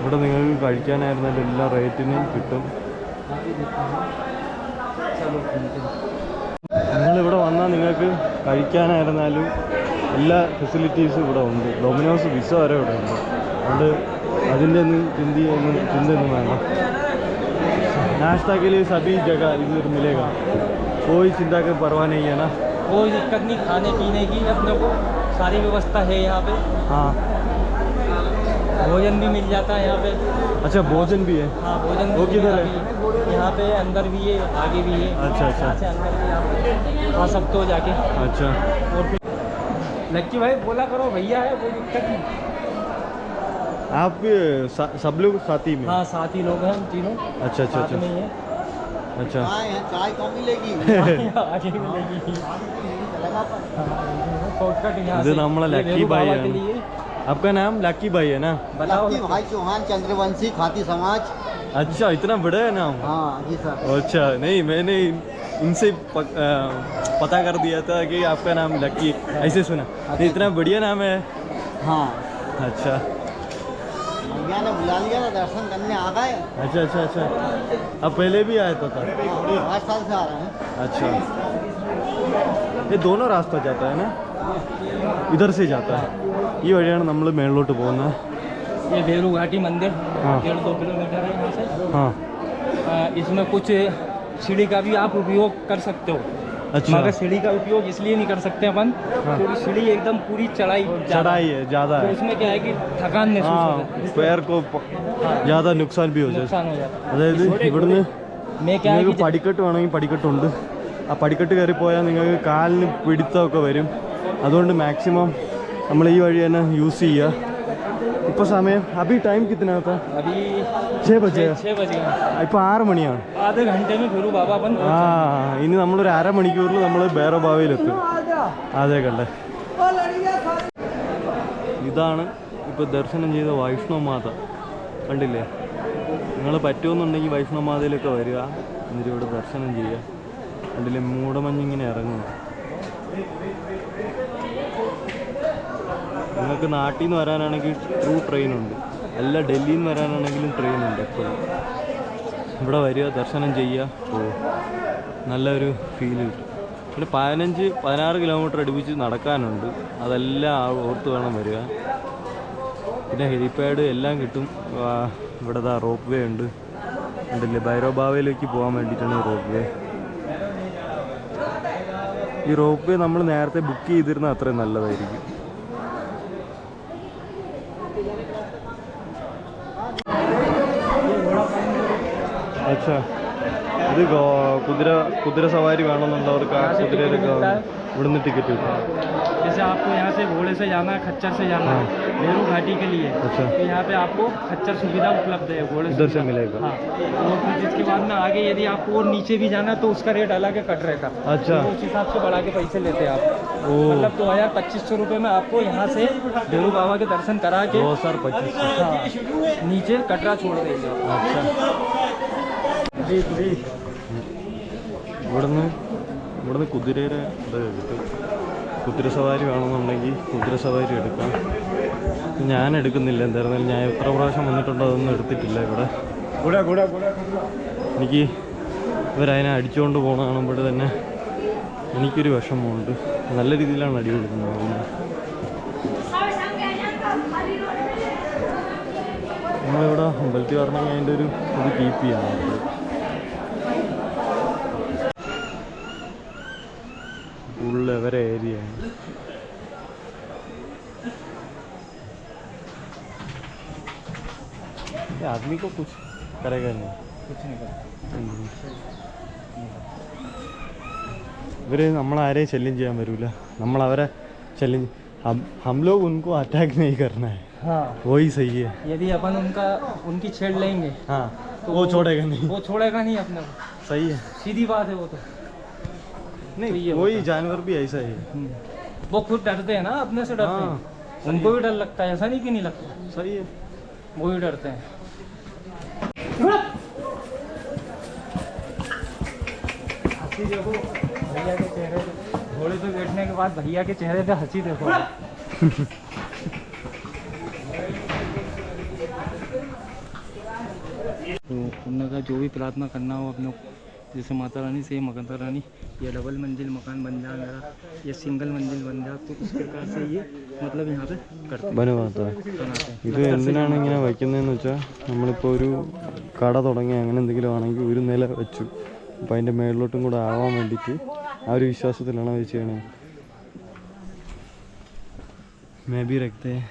ഇവിടെ നിങ്ങൾക്ക് കഴിക്കാനായിരുന്നാലും എല്ലാ റേറ്റിനും കിട്ടും. നിങ്ങളിവിടെ വന്നാൽ നിങ്ങൾക്ക് കഴിക്കാനായിരുന്നാലും എല്ലാ ഫെസിലിറ്റീസും ഇവിടെ ഉണ്ട്. ഡൊമിനോസ് പിസ്സ വരെ ഇവിടെ ഉണ്ട്. അതുകൊണ്ട് അതിൻ്റെ ഒന്നും ചിന്തയൊന്നും വേണ്ട. नाश्ता के लिए सभी जगह इधर मिलेगा, कोई चिंता का परवाह नहीं है ना. कोई दिक्कत नहीं, खाने पीने की अपने को सारी व्यवस्था है यहाँ पे. हाँ, भोजन भी मिल जाता है यहाँ पे. अच्छा भोजन भी है. हाँ भोजन वो किधर है? यहाँ पे अंदर भी है, आगे भी है. अच्छा अच्छा यहाँ से अंदर भी आप खा सकते हो जाके. अच्छा. और लक्की भाई बोला करो भैया है, कोई दिक्कत नहीं. आप सब लोग साथी में? हाँ साथ ही लोग हैं हम तीनों. अच्छा अच्छा अच्छा. नहीं है. अच्छा चाय कम मिलेगी. आगे मिलेगी. ഇത് നമ്മളെ ലക്കി ഭാई है. आपका नाम लकी भाई है ना? लकी भाई चौहान चंद्रवंशी खाती समाज. अच्छा इतना बड़ा है नाम. हाँ जी सर. अच्छा नहीं, मैंने इनसे पता कर दिया था कि आपका नाम लकी, ऐसे सुना. इतना बढ़िया नाम है. हाँ अच्छा भैया ने बुला लिया था, दर्शन करने आ गए. अच्छा अच्छा अच्छा. अब पहले भी आया था 5 साल से आ रहे हैं. अच्छा ये दोनों रास्ता जाता है ना? इधर से जाता है. ഈ വഴിയാണ് നമ്മൾ മേളിലോട്ട് പോകുന്നത്. ये भेरू घाटी मंदिर हाँ. 1.5-2 किलोमीटर है यहाँ से. हाँ इसमें कुछ सीढ़ी का भी आप उपयोग कर सकते हो. अच्छा. मगर सीढ़ी का उपयोग इसलिए नहीं कर सकते अपन क्योंकि सीढ़ी एकदम पूरी चढ़ाई है ज़्यादा तो है. इसमें क्या है कि थकान महसूस हाँ होता है. पैर को ज़्यादा नुकसान भी हो जाए. नुकसान हो जाता है. അതായത് ഇവിടുന്ന് मैं क्या है നിങ്ങൾക്ക് कि പടിക്കെട്ട് വേണമെങ്കിൽ പടിക്കെട്ടുണ്ട്. ആ പടിക്കെട്ട് കയറി പോയാൽ നിങ്ങൾക്ക് കാലിന് പിടുത്തമൊക്കെ വരും. അതുകൊണ്ട് മാക്സിമം നമ്മൾ ഈ വഴി തന്നെ യൂസ് ചെയ്യുക. ഇപ്പോൾ സമയം അഭി ടൈം കിतना था? अभी 6 बजे. 6 बजे ഇപ്പോൾ 6 മണിയാണ്. आधे घंटे में भेरू बाबा अपन ആ ഇനി നമ്മളൊരു അരമണിക്കൂറിൽ നമ്മൾ ഭൈരവബാവയിലെത്തും. അതേ കണ്ടേ. ഇതാണ് ഇപ്പോൾ ദർശനം ചെയ്ത വൈഷ്ണവമാത. കണ്ടില്ലേ? നിങ്ങൾ പറ്റുമെന്നുണ്ടെങ്കിൽ വൈഷ്ണവമാതയിലൊക്കെ വരിക, എന്നിട്ട് ഇവിടെ ദർശനം ചെയ്യുക. കണ്ടില്ലേ മൂടമഞ്ഞിങ്ങനെ ഇറങ്ങുന്നു. നിങ്ങൾക്ക് നാട്ടിൽ നിന്ന് വരാനാണെങ്കിൽ ട്രൂ ട്രെയിനുണ്ട്, അല്ല ഡൽഹിയിൽ നിന്ന് വരാനാണെങ്കിലും ട്രെയിനുണ്ട് എപ്പോഴും. ഇവിടെ വരിക, ദർശനം ചെയ്യുക, പോവുക. നല്ലൊരു ഫീൽ കിട്ടും. പിന്നെ 15-16 കിലോമീറ്റർ അടുപ്പിച്ച് നടക്കാനുണ്ട്. അതെല്ലാം ഓർത്ത് വേണം വരിക. പിന്നെ ഹെലിപാഡ് എല്ലാം കിട്ടും. ഇവിടെ റോപ്പ് വേ ഉണ്ട്. ഉണ്ടല്ലേ ഭൈരവബാവയിലേക്ക് പോകാൻ വേണ്ടിയിട്ടാണ് ഈ റോപ്പ് വേ. ഈ റോപ്പ് വേ നമ്മൾ നേരത്തെ ബുക്ക് ചെയ്തിരുന്നാൽ അത്രയും നല്ലതായിരിക്കും. अच्छा ഇത് കുതിര സവാരി വേണമെന്നുള്ളവർക്ക് ആ കുതിരയിലൊക്കെ ഇവിടുന്ന് टिकट കിട്ടും. जैसे आपको यहाँ से घोड़े से जाना है, खच्चर से जाना है भेरू घाटी के लिए. अच्छा तो यहाँ पे आपको खच्चर सुविधा उपलब्ध है, घोड़े इधर से मिलेगा. हाँ. और फिर जिसके बाद में आगे यदि आपको और नीचे भी जाना तो उसका रेट अलग है कटरे का. अच्छा तो उस हिसाब से बढ़ा के पैसे लेते हैं आप. ओ मतलब 2200 रुपये में आपको यहाँ से भेरू बाबा के दर्शन करा के 2025. हाँ नीचे कटरा छोड़ देंगे. अच्छा ഇവിടുന്ന് കുതിരയുടെ ഇത് കിട്ടും. കുതിര സവാരി വേണമെന്നുണ്ടെങ്കിൽ കുതിര സവാരി എടുക്കാം. ഞാൻ എടുക്കുന്നില്ല. എന്തായിരുന്നാലും ഞാൻ എത്ര പ്രാവശ്യം വന്നിട്ടുണ്ടോ അതൊന്നും എടുത്തിട്ടില്ല. ഇവിടെ എനിക്ക് ഇവരതിനെ അടിച്ചുകൊണ്ട് പോകണ കാണുമ്പോൾ തന്നെ എനിക്കൊരു വിഷമമുണ്ട്. നല്ല രീതിയിലാണ് അടി കൊടുക്കുന്നത്. നമ്മളിവിടെ അമ്പലത്തിൽ വരണമെങ്കിൽ അതിൻ്റെ ഒരു ഇത് കീപ്പ് ചെയ്യണം. ഫുൾ എവരെ ഏരിയയാണ്. आदमी को कुछ करेगा नहीं, कुछ नहीं करता. ഇവർ നമ്മളാരെയും ശല്യം ചെയ്യാൻ വരില്ല. നമ്മളവരെ ശല്യം हम लोग उनको अटैक नहीं करना है. हाँ वही सही है. यदि अपन उनकी छेड़ लेंगे हाँ तो वो छोड़ेगा नहीं. वो छोड़ेगा नहीं अपने को. सही है. सीधी बात है वो तो. नहीं ये कोई जानवर भी ऐसा ही है. वो खुद डरते हैं ना, अपने से डरते हैं. उनको भी डर लगता है, ऐसा नहीं कि नहीं लगता. सही है. वो भी डरते हैं. हंसी देखो भैया के चेहरे पे. घोड़े पे बैठने के बाद भैया के चेहरे पे हंसी देखो. तो उनका जो भी प्रार्थना करना हो अपने, जैसे माता रानी से माता रानी ये डबल मंजिल मकान बन जाए मेरा, ये सिंगल मंजिल बन जाए, तो इस प्रकार से ये मतलब यहाँ पे करते ബനുവാത്ത बनाते हैं। ഇത് എന്തിനാണ് ഇങ്ങനെ വയ്ക്കുന്നതെന്ന് വെച്ചാൽ നമ്മളിപ്പോൾ ഒരു കട തുടങ്ങി അങ്ങനെ എന്തെങ്കിലും ആണെങ്കിൽ ഒരു നില വെച്ചു, അപ്പോൾ അതിൻ്റെ മേളിലോട്ടും കൂടെ ആവാൻ വേണ്ടിയിട്ട് ആ ഒരു വിശ്വാസത്തിലാണ് അത് ചെയ്യണേ. मैं भी रखते हैं.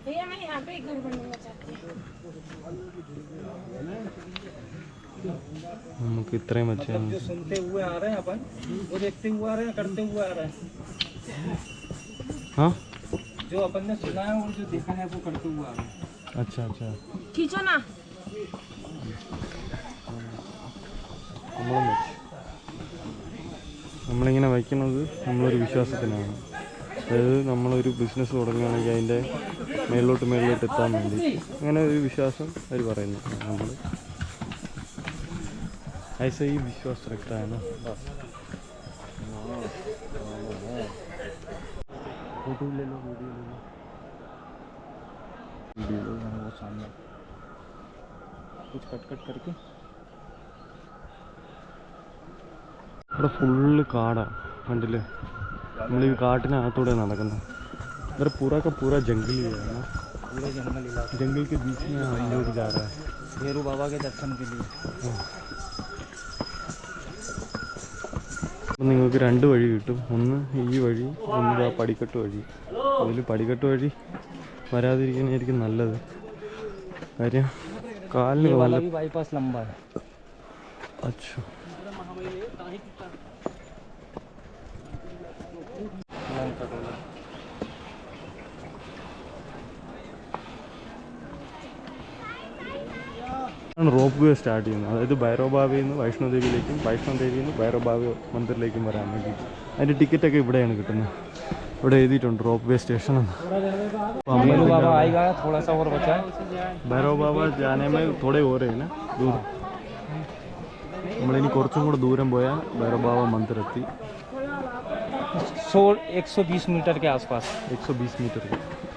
भैया मैं यहाँ पे एक घर बनवाना चाहती हूँ। നമുക്ക് ഇത്രയും വെച്ചാൽ जो सुनते हुए आ रहे हैं अपन, वो देखते हुए आ रहे हैं, करते हुए आ रहे हैं। हाँ जो अपन ने सुना है और जो देखा है वो करते हुए आ रहे हैं। अच्छा अच्छा. खींचो ना। നമ്മളും വെച്ചു. നമ്മളിങ്ങനെ വയ്ക്കുന്നത് നമ്മളൊരു വിശ്വാസത്തിനാണ്. അതായത് നമ്മളൊരു ബിസിനസ് തുടങ്ങുകയാണെങ്കിൽ അതിൻ്റെ മേളിലോട്ട് എത്താൻ വേണ്ടി അങ്ങനെ ഒരു വിശ്വാസം അവർ പറയുന്നു. നമ്മൾ ऐसे ही विश्वास रखता है ना. फोटो ले लो, वीडियो ले लो, वीडियो लो वो सामने कुछ कट करके ഇവിടെ ഫുള്ള് കാടാണ് കണ്ടില്ലേ. നമ്മൾ ഈ കാട്ടിനകത്തൂടെ നടക്കുന്നത്. इधर पूरा का पूरा जंगल ही है ना. पूरा जंगल इलाका, जंगल के बीच में हम लोग जा रहा है भैरू बाबा के दर्शन के लिए। അപ്പം നിങ്ങൾക്ക് രണ്ട് വഴി കിട്ടും. ഒന്ന് ഈ വഴി, ഒന്ന് ആ പടിക്കെട്ട് വഴി. അതിൽ പടിക്കെട്ട് വഴി വരാതിരിക്കുന്നതായിരിക്കും നല്ലത്. കാര്യം കാലിന് ये वाला നല്ല भी बाईपास लंबा है। अच्छा റോപ്പ് വേ സ്റ്റാർട്ട് ചെയ്യുന്നത്. അതായത് ഭൈരവബാവയിൽ നിന്ന് വൈഷ്ണോദേവിയിലേക്കും വൈഷ്ണോദേവിയിൽ നിന്ന് ഭൈരവബാവ മന്ദിറിലേക്കും വരാൻ വേണ്ടി അതിൻ്റെ ടിക്കറ്റൊക്കെ ഇവിടെയാണ് കിട്ടുന്നത്. ഇവിടെ എഴുതിയിട്ടുണ്ട് റോപ്പ് വേ സ്റ്റേഷൻ എന്ന്. भैरू बाबा आएगा, थोड़ा सा और बचा है। ഭൈരവബാവ ജാനമേ തോടെ ഓരേന ദൂരം. നമ്മളിനി കുറച്ചും കൂടെ ദൂരം പോയാൽ ഭൈരവബാവ മന്ദിരെത്തി. 120 मीटर के आसपास 120 മീറ്റർ.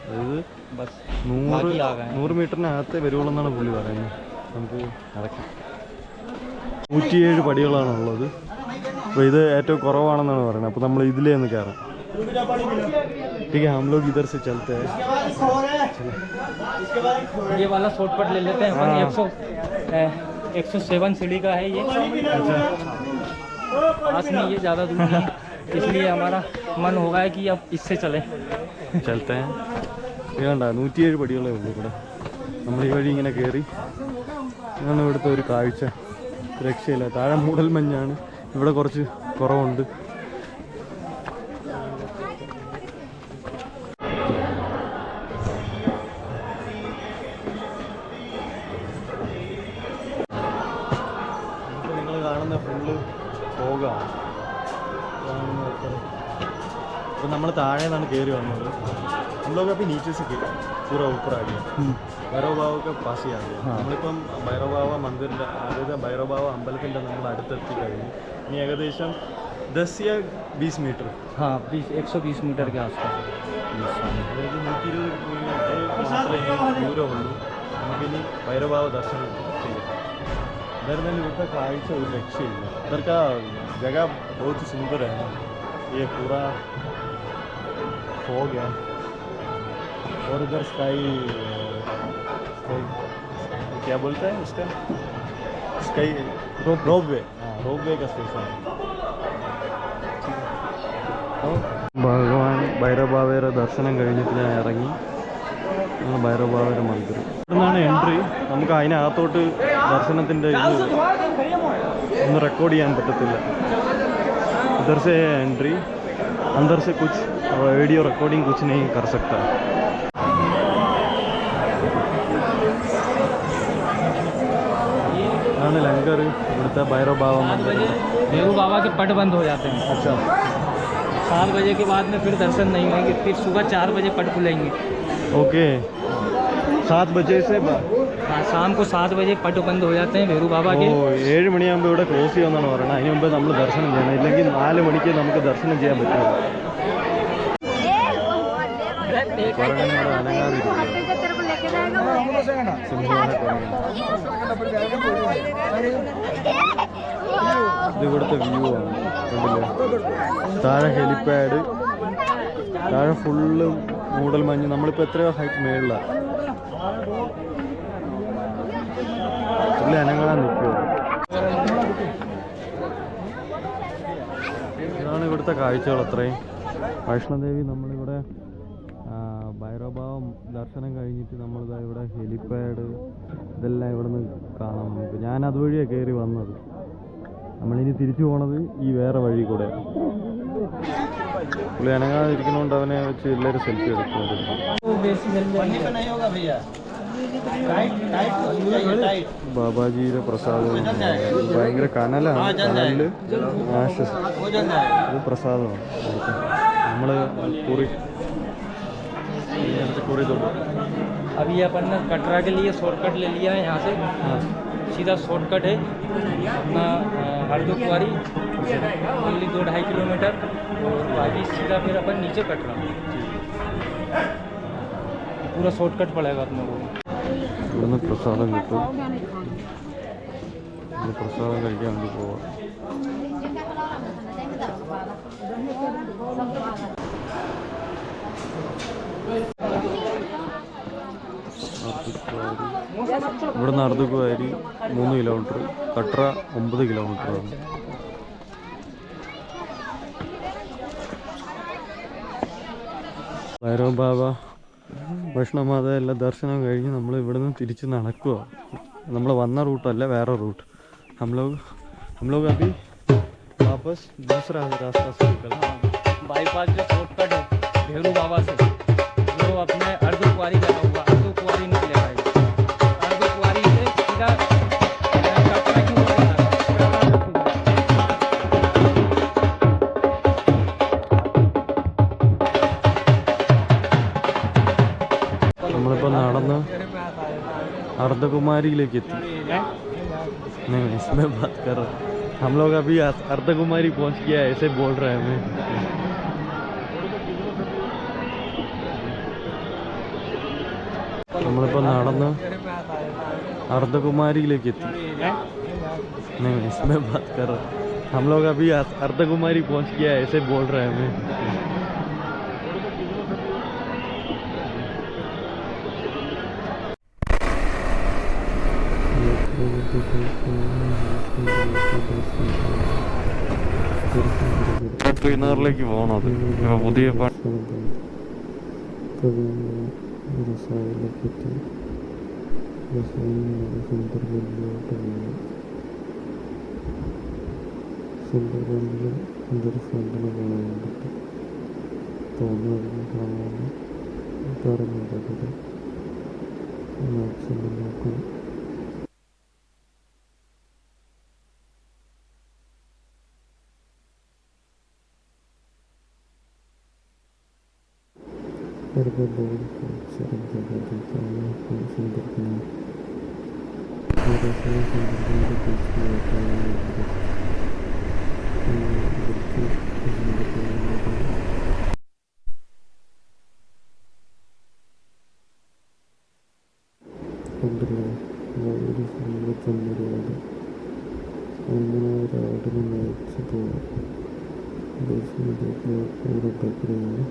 അതായത് बस 100 മീറ്ററിനകത്തേ വരുവുള്ളൂ എന്നാണ് പുള്ളി പറയുന്നത്. നമുക്ക് നടക്കാം. 107 പടികളാണുള്ളത്. അപ്പോൾ ഇത് ഏറ്റവും കുറവാണെന്നാണ് പറയുന്നത്. അപ്പോൾ നമ്മൾ ഇതിലേ ഒന്ന് കയറാം. ठीक है, हम लोग इधर से चलते हैं. ये वाला शॉर्टकट ले लेते हैं अपन। 107 सीढ़ी का है ये। पास में ये ज़्यादा दूर नहीं, इसलिए हमारा मन होगा है कि अब इससे चले चलते हैं. വേണ്ട 107 പടികളേ ഉള്ളൂ ഇവിടെ. നമ്മൾ ഈ വഴി ഇങ്ങനെ കയറി. ഇതാണ് ഇവിടുത്തെ ഒരു കാഴ്ച. രക്ഷയില്ല. താഴെ മൂടൽ മഞ്ഞാണ്, ഇവിടെ കുറച്ച് കുറവുണ്ട്. നിങ്ങൾ കാണുന്ന ഫുള്ള് ഫോഗാണ്. അപ്പോൾ നമ്മൾ താഴെ നിന്നാണ് കയറി വന്നത്. हम लोग अभी नीचे से पूरा ऊपर आ गया. ഭൈരവ ബാവ പാസ് ചെയ്യാൻ നമ്മളിപ്പം ഭൈരവ ബാവ മന്ദിറിൻ്റെ, അതായത് ഭൈരവ ബാവ അമ്പലത്തിൻ്റെ നമ്മൾ അടുത്തെത്തി കഴിഞ്ഞു. ഇനി ഏകദേശം 10 या 20 മീറ്റർ. हाँ 120 मीटर के आसपास। അതായത് 120 മാത്രമേ ദൂരമുള്ളൂ. നമുക്കിനി ഭൈരവ ബാവ ദർശനം ചെയ്യാം. എന്തായിരുന്നാലും ഇവിടുത്തെ കാഴ്ച ഒരു രക്ഷയില്ല. ഇതൊക്കെ ജഗ बहुत सुंदर है. ये पूरा फॉग है और इधर स्काई क्या बोलते हैं उसका, स्काई रोप वे. हाँ रोप वे का स्टेशन है. ഭഗവാൻ ഭൈരവബാവയുടെ ദർശനം കഴിഞ്ഞിട്ട് ഞാൻ ഇറങ്ങി. ഭൈരവബാവയുടെ മന്ദിരം ഇവിടുന്നാണ് എൻട്രി. നമുക്ക് അതിനകത്തോട്ട് ദർശനത്തിൻ്റെ ഇത് ഒന്ന് റെക്കോർഡ് ചെയ്യാൻ പറ്റത്തില്ല. इधर से एंट्री, अंदर से कुछ वीडियो रिकॉर्डिंग कुछ नहीं कर सकता. ആണ് ലങ്കർ ഇവിടുത്തെ ഭൈരവ ബാവ മന്ദിർ. भैरू बाबा के पट बंद हो जाते हैं। अच्छा 7 बजे के बाद में फिर दर्शन नहीं होंगे, फिर सुबह 4 बजे पट खुलेंगे। ओके 7 बजे से हाँ शाम को 7 बजे पट बंद हो जाते हैं भैरू बाबा के। 7 മണിയാകുമ്പോൾ ഇവിടെ ക്ലോസ് ചെയ്യുമെന്നാണ് പറയുന്നത്. അതിന് മുമ്പ് നമ്മൾ ദർശനം ചെയ്യണം, ഇല്ലെങ്കിൽ 4 മണിക്ക് നമുക്ക് ദർശനം ചെയ്യാൻ പറ്റില്ല. तेरे को लेके जाएगा वो। സിംഹവാല ഇത് ഇവിടുത്തെ വ്യൂ ആണ്. കണ്ടില്ലേ, താഴെ ഹെലിപ്പാഡ്, താഴെ ഫുള്ള് മൂടൽ മഞ്ഞ്. നമ്മളിപ്പോൾ എത്രയോ ഹൈറ്റ് മേളിലാണ്. പുള്ളി അനങ്ങാൻ നിൽക്കുക. ഇതാണ് ഇവിടുത്തെ കാഴ്ചകൾ അത്രയും. വൈഷ്ണോദേവി നമ്മളിവിടെ ഭൈരവഭാവം ദർശനം കഴിഞ്ഞിട്ട് നമ്മളിതാ ഇവിടെ ഹെലിപ്പാഡ് ഇതെല്ലാം ഇവിടെ നിന്ന് കാണാം നമുക്ക്. ഞാൻ അതുവഴിയാണ് കയറി വന്നത്. നമ്മളിനി തിരിച്ചു പോണത് ഈ വേറെ വഴി കൂടെ. പുള്ളി അനങ്ങാതിരിക്കുന്നതുകൊണ്ട് അവനെ വെച്ച് എല്ലാവരും സെൽഫി എടുക്കുന്നത്. ബാബാജിയുടെ പ്രസാദം ഭയങ്കര കനലാണ്. കനലിൽ ആശസ് ഇത് പ്രസാദമാണ്. നമ്മൾ കുറി कुरी दो। अभी अपन ने कटरा के लिए शॉर्टकट ले लिया है यहाँ से। सीधा शॉर्टकट है अपना हरदोक्वारी, ओनली 2-2.5 किलोमीटर, और बाकी सीधा फिर अपन नीचे कटरा। पूरा शॉर्टकट पड़ेगा अपने को। इविടുന്ന് പ്രസാദം കിട്ടും. പ്രസാദം കഴിക്കാൻ വേണ്ടി പോവാം. ഇവിടുന്ന് അർദ്ധക്കുവാരി 3 കിലോമീറ്റർ, കട്ര 9 കിലോമീറ്ററാണ്. ഭൈരവ് ബാബ, വൈഷ്ണവമാത എല്ലാ ദർശനം കഴിഞ്ഞ് നമ്മൾ ഇവിടുന്ന് തിരിച്ച് നടക്കുക. നമ്മൾ വന്ന റൂട്ടല്ല, വേറെ റൂട്ട്. हम लोग अभी वापस दूसरा रास्ता से निकला. बाईपास जो शॉर्टकट है भैरू बाबा से, जो अपने अर्धकुंवारी लगा हुआ, अर्धकुंवारी निकलेगा। अर्धकुंवारी से सीधा कटरा की ओर जाना है। നമ്മളിപ്പോൾ നടന്ന് अर्धकुमारीലേക്ക് എത്തി. नहीं इसमें बात कर रहे हैं. हम लोग अभी अर्धकुमारी पहुंच गया, ऐसे बोल रहे हैं हमें. നമ്മളിപ്പോൾ നടന്ന് अर्धकुमारीലേക്ക് എത്തി. नहीं इसमें बात कर रहे हैं. हम लोग अभी अर्धकुमारी पहुंच गया, ऐसे बोल रहे हैं हमें. ശ്രീനഗറിലേക്ക് പോകണത് പുതിയ സുന്ദർബനിലും എന്തൊരു ഫ്രണ്ടിനെ കാണാൻ വേണ്ടിയിട്ട് തോന്നുന്നു. കാണാൻ പറഞ്ഞത് മാക്സിമം നോക്കണം. അങ്ങനെ ഒരാടിനെ നയിച്ച് പോകാം. പൂര പ്രക്രിയയാണ്.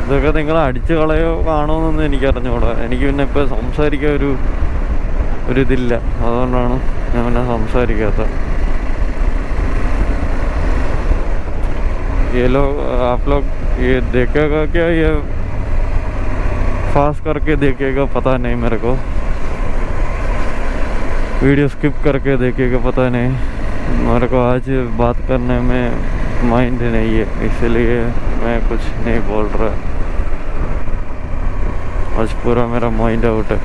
ഇതൊക്കെ നിങ്ങൾ അടിച്ചു കളയോ കാണുമെന്നൊന്നും എനിക്കറിഞ്ഞൂടാ. എനിക്ക് പിന്നെ ഇപ്പോൾ സംസാരിക്കാൻ ഒരു ഒരിതില്ല, അതുകൊണ്ടാണ് ഞാൻ പിന്നെ സംസാരിക്കാത്തത്. ये लोग आप लोग ये देखेगा क्या, ये फास्ट करके देखेगा पता नहीं मेरे को, वीडियो स्किप करके देखेगा पता नहीं. मेरे को आज बात करने में माइंड नहीं है, इसलिए मैं कुछ नहीं बोल रहा. आज पूरा मेरा माइंड आउट है.